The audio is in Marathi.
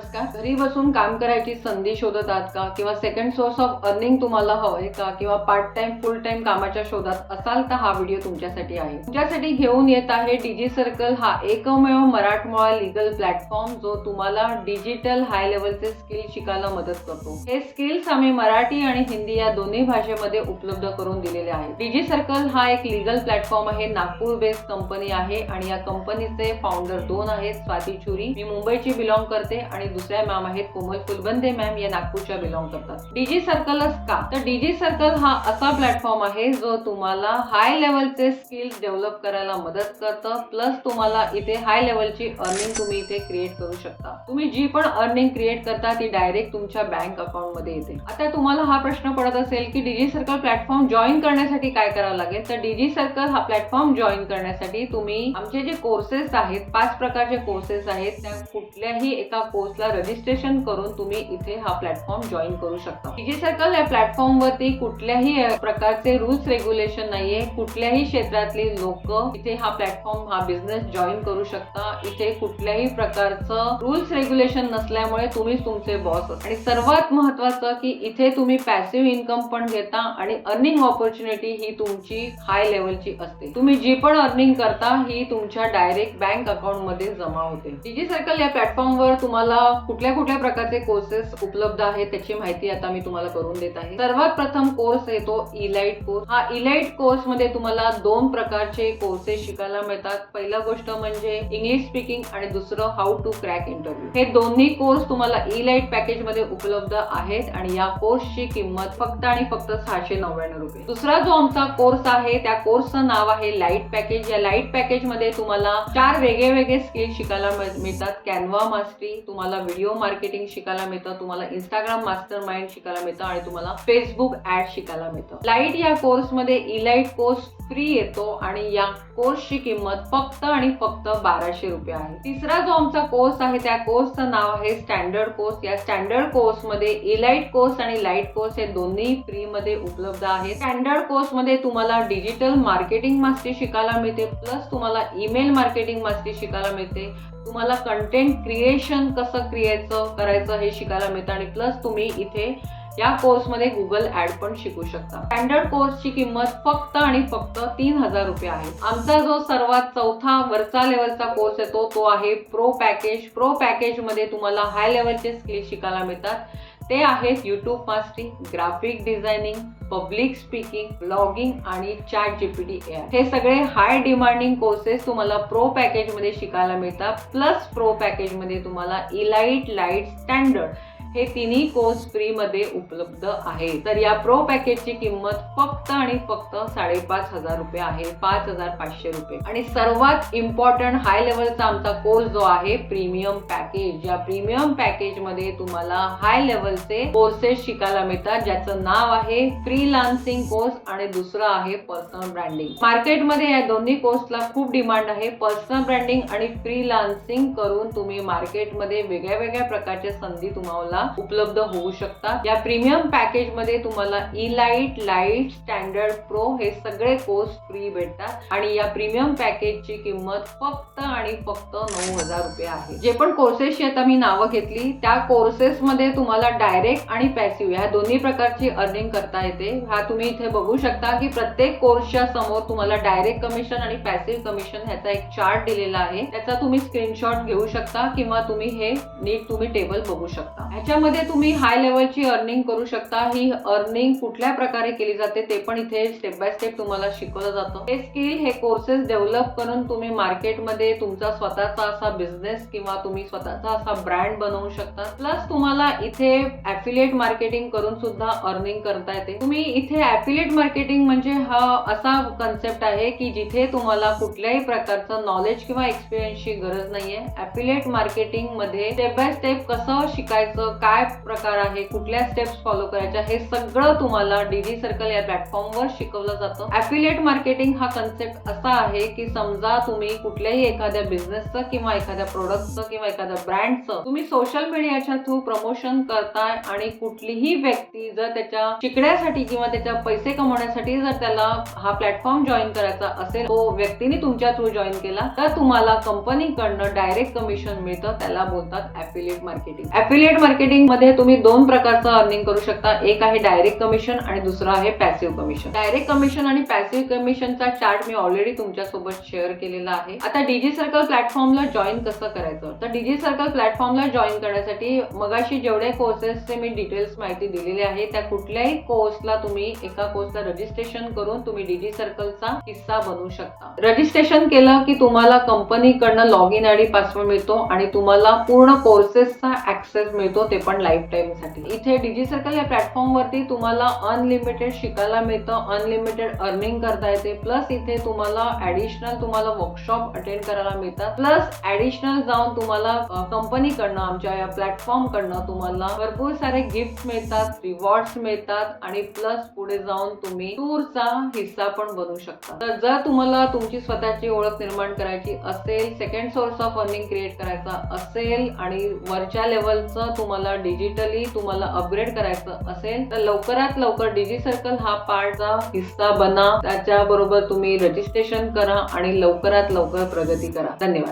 नमस्कार. घरी बसून काम करायची संधी शोधत आहात का किंवा सेकंड सोर्स ऑफ अर्निंग तुम्हाला हवंय का किंवा पार्ट टाइम फुल टाइम कामाच्या शोधात असाल तर हा व्हिडिओ तुमच्यासाठी आहे. तुमच्यासाठी घेऊन येत आहे डीजी सर्कल हा एकमेव मराठमोळा लीगल प्लॅटफॉर्म जो तुम्हाला डिजिटल हाय लेवलचे स्किल शिकायला मदत करतो. हे स्किल्स आम्ही मराठी आणि हिंदी या दोन्ही भाषेमध्ये उपलब्ध करून दिलेले आहेत. डीजी सर्कल हा एक लीगल प्लॅटफॉर्म आहे. नागपूर बेस्ड कंपनी आहे आणि या कंपनीचे फाउंडर दोन आहेत, स्वाती चुरी, मी मुंबईची बिलॉंग करते, आणि दुसऱ्या मॅम आहेत कोमल फुलबंदे मॅम, या नागपूरच्या बिलॉंग करतात. डीजी सर्कलच का तर डीजी सर्कल हा असा प्लॅटफॉर्म आहे जो तुम्हाला हाय लेवलचे स्किल्स डेव्हलप करायला मदत करतं. प्लस तुम्हाला इथे हाय लेवलची अर्निंग तुम्ही इथे क्रिएट करू शकता. तुम्ही जी पण अर्निंग क्रिएट करता ती डायरेक्ट तुमच्या बँक अकाउंट मध्ये येते. आता तुम्हाला हा प्रश्न पडत असेल की डीजी सर्कल प्लॅटफॉर्म जॉईन करण्यासाठी काय करावं लागेल. तर डीजी सर्कल हा प्लॅटफॉर्म जॉईन करण्यासाठी तुम्ही आमचे जे कोर्सेस आहेत, 5 प्रकारचे कोर्सेस आहेत, त्या कुठल्याही एका कोर्सला रजिस्ट्रेशन करून तुम्ही इथे हा प्लॅटफॉर्म जॉईन करू शकता. डीजी सर्कल या प्लॅटफॉर्म वरती कुठल्याही प्रकारचे रूल्स रेग्युलेशन नाहीये. कुठल्याही क्षेत्रातली लोक इथे हा प्लॅटफॉर्म हा बिझनेस जॉईन करू शकता. इथे कुठल्याही प्रकारचं रूल्स रेग्युलेशन नसल्यामुळे तुम्हीच तुमचे बॉस असता. आणि सर्वात महत्वाचं की इथे तुम्ही पॅसिव्ह इन्कम पण घेता आणि अर्निंग ऑपॉर्च्युनिटी ही तुमची हाय लेवलची असते. तुम्ही जी पण अर्निंग करता ही तुमच्या डायरेक्ट बँक अकाउंट मध्ये जमा होते. डीजी सर्कल या प्लॅटफॉर्म वर तुम्हाला कुठल्या कुठल्या प्रकारचे कोर्सेस उपलब्ध आहेत त्याची माहिती आता मी तुम्हाला करून देत आहे. सर्वात प्रथम कोर्स येतो इलाइट कोर्स. हा इलाइट कोर्स मध्ये तुम्हाला 2 प्रकारचे कोर्सेस शिकायला मिळतात. पहिला गोष्ट म्हणजे इंग्लिश स्पीकिंग आणि दुसरं हाऊ टू क्रॅक इंटरव्ह्यू. हे दोन्ही कोर्स तुम्हाला इलाइट पॅकेज मध्ये उपलब्ध आहेत आणि या कोर्सची किंमत फक्त आणि फक्त 699 रुपये. दुसरा जो आमचा कोर्स आहे त्या कोर्सचं नाव आहे लाईट पॅकेज. या लाईट पॅकेज मध्ये तुम्हाला 4 वेगळे स्किल शिकायला मिळतात. कॅनवा मास्टरी, तुम्हाला व्हिडिओ मार्केटिंग शिकायला मिळतं, तुम्हाला इंस्टाग्राम मास्टर माइंड शिकायला मिळतं आणि तुम्हाला फेसबुक ऍड शिकायला मिळतं. लाईट या कोर्स मध्ये इलाइट कोर्स फ्री येतो आणि या कोर्सची किंमत फक्त आणि फक्त 1200 रुपये आहे. तिसरा जो आमचा कोर्स आहे त्या कोर्सचं नाव आहे स्टँडर्ड कोर्स. या स्टँडर्ड कोर्स मध्ये इलाइट कोर्स आणि लाईट कोर्स हे दोन्ही फ्री मध्ये उपलब्ध आहेत. स्टँडर्ड कोर्स मध्ये तुम्हाला डिजिटल मार्केटिंग मास्टरी शिकायला मिळते, प्लस तुम्हाला ईमेल मार्केटिंग मास्टरी शिकायला मिळते, तुम्हाला कंटेंट क्रिएशन कसं करायचं हे शिकायला मिळतं आणि प्लस तुम्ही इथे या कोर्समध्ये गुगल ऍड पण शिकू शकता. स्टँडर्ड कोर्सची किंमत फक्त आणि फक्त 3000 रुपये आहे. आमचा जो सर्वात चौथा वरचा लेवलचा कोर्स येतो तो आहे प्रो पॅकेज. प्रो पॅकेज मध्ये तुम्हाला हाय लेवलचे स्किल शिकायला मिळतात. ते आहेत YouTube mastery, graphic designing, public speaking, blogging आणि चॅट जीपीटी AI. हे सगळे हाय डिमांडिंग कोर्सेस तुम्हाला प्रो पॅकेज मध्ये शिकायला मिळतात. प्लस प्रो पॅकेज मध्ये तुम्हाला इलाइट, लाईट, स्टँडर्ड हे तिन्ही कोर्स फ्री मध्ये उपलब्ध आहे. तर या प्रो पॅकेजची किंमत फक्त आणि फक्त 5500 रुपये आहे, 5500 रुपये. आणि सर्वात इम्पॉर्टंट हाय लेवलचा आमचा कोर्स जो आहे प्रीमियम पॅकेज. या प्रीमियम पॅकेज मध्ये तुम्हाला हाय लेवलचे कोर्सेस शिकायला मिळतात, ज्याचं नाव आहे फ्रीलान्सिंग कोर्स आणि दुसरं आहे पर्सनल ब्रँडिंग. मार्केटमध्ये या दोन्ही कोर्सला खूप डिमांड आहे. पर्सनल ब्रँडिंग आणि फ्रीलान्सिंग करून तुम्ही मार्केटमध्ये वेगळ्या प्रकारच्या संधी तुम्हाला उपलब्ध होऊ शकतात. या प्रीमियम पॅकेज मध्ये तुम्हाला इलाइट, लाईट, स्टँडर्ड, प्रो हे सगळे कोर्स फ्री भेटतात आणि या प्रीमियम पॅकेजची किंमत फक्त आणि फक्त 9000 रुपये आहे. जे पण कोर्सेसची आता मी नावं घेतली त्या कोर्सेस मध्ये तुम्हाला डायरेक्ट आणि पॅसिव्ह ह्या दोन्ही प्रकारची अर्निंग करता येते. हा तुम्ही इथे बघू शकता की प्रत्येक कोर्सच्या समोर तुम्हाला डायरेक्ट कमिशन आणि पॅसिव्ह कमिशन ह्याचा एक चार्ट दिलेला आहे. त्याचा तुम्ही स्क्रीनशॉट घेऊ शकता किंवा तुम्ही हे नीट तुम्ही टेबल बघू शकता. ह्याच्यामध्ये तुम्ही हाय लेवलची अर्निंग करू शकता. ही अर्निंग कुठल्या प्रकारे केली जाते ते पण इथे स्टेप बाय स्टेप तुम्हाला शिकवलं जातं. हे स्किल, हे कोर्सेस डेव्हलप करून तुम्ही मार्केटमध्ये तुमचा स्वतःचा असा बिझनेस किंवा तुम्ही स्वतःचा असा ब्रँड बनवू शकता. प्लस तुम्हाला इथे ऍफिलिएट मार्केटिंग करून सुद्धा अर्निंग करता येते. तुम्ही इथे ऍफिलिएट मार्केटिंग म्हणजे हा असा कन्सेप्ट आहे की जिथे तुम्हाला कुठल्याही प्रकारचं नॉलेज किंवा एक्सपिरियन्सची गरज नाहीये. ऍफिलिएट मार्केटिंग मध्ये स्टेप बाय स्टेप कसं शिकायचं, काय प्रकार आहे, कुठल्या स्टेप्स फॉलो करायच्या, हे सगळं तुम्हाला डीजी सर्कल या प्लॅटफॉर्मवर शिकवलं जातं. ऍफिलिएट मार्केटिंग हा कन्सेप्ट असा आहे की समजा तुम्ही कुठल्याही एखाद्या बिझनेसचं किंवा एखाद्या प्रोडक्टचं किंवा एखाद्या ब्रँडचं तुम्ही सोशल मीडियाच्या थ्रू प्रमोशन करताय आणि कुठलीही व्यक्ती जर त्याच्या शिकण्यासाठी किंवा त्याच्या पैसे कमवण्यासाठी जर त्याला हा प्लॅटफॉर्म जॉईन करायचा असेल, तो व्यक्तीने तुमच्या थ्रू जॉईन केला तर तुम्हाला कंपनीकडनं डायरेक्ट कमिशन मिळतं. त्याला बोलतात ऍफिलिएट मार्केटिंग. ऍफिलिएट मार्केटिंग मध्ये तुम्ही दोन प्रकारचं अर्निंग करू शकता. एक आहे डायरेक्ट कमिशन आणि दुसरं आहे पॅसिव्ह कमिशन. डायरेक्ट कमिशन आणि पॅसिव्ह कमिशनचा चार्ट मी ऑलरेडी तुमच्यासोबत शेअर केलेला आहे. आता डीजी सर्कल प्लॅटफॉर्मला जॉईन कसं करायचं, तर डीजी सर्कल प्लॅटफॉर्मला जॉईन करण्यासाठी मगाशी जेवढे कोर्सेसचे मी डिटेल्स माहिती दिलेली आहे त्या कुठल्याही कोर्सला तुम्ही एका कोर्सला रजिस्ट्रेशन करून तुम्ही डीजी सर्कलचा हिस्सा बनवू शकता. रजिस्ट्रेशन केलं की तुम्हाला कंपनीकडनं लॉग इन आयडी पासवर्ड मिळतो आणि तुम्हाला पूर्ण कोर्सेसचा ऍक्सेस मिळतो, ते पण लाईफ टाइम साठी. इथे डीजी सर्कल या प्लॅटफॉर्म वरती तुम्हाला अनलिमिटेड शिकायला मिळतं, अनलिमिटेड अर्निंग करता येते. प्लस इथे तुम्हाला ऍडिशनल वर्कशॉप अटेंड करायला मिळतात. प्लस ऍडिशनल जाऊन तुम्हाला कंपनीकडनं आमच्या या प्लॅटफॉर्म कडनं तुम्हाला भरपूर सारे गिफ्ट मिळतात, रिवॉर्ड्स मिळतात आणि प्लस पुढे जाऊन तुम्ही टूरचा हिस्सा पण बनू शकता. तर जर तुम्हाला तुमची स्वतःची ओळख निर्माण करायची असेल, second source of earning create करायचा असेल आणि वरच्या लेवलचं तुम्हाला डिजिटली तुम्हाला अपग्रेड करायचं असेल तर लवकरात लवकर डीजी सर्कल हा पार्टचा हिस्सा बना. त्याच्याबरोबर तुम्ही रजिस्ट्रेशन करा आणि लवकरात लवकर प्रगती करा. धन्यवाद.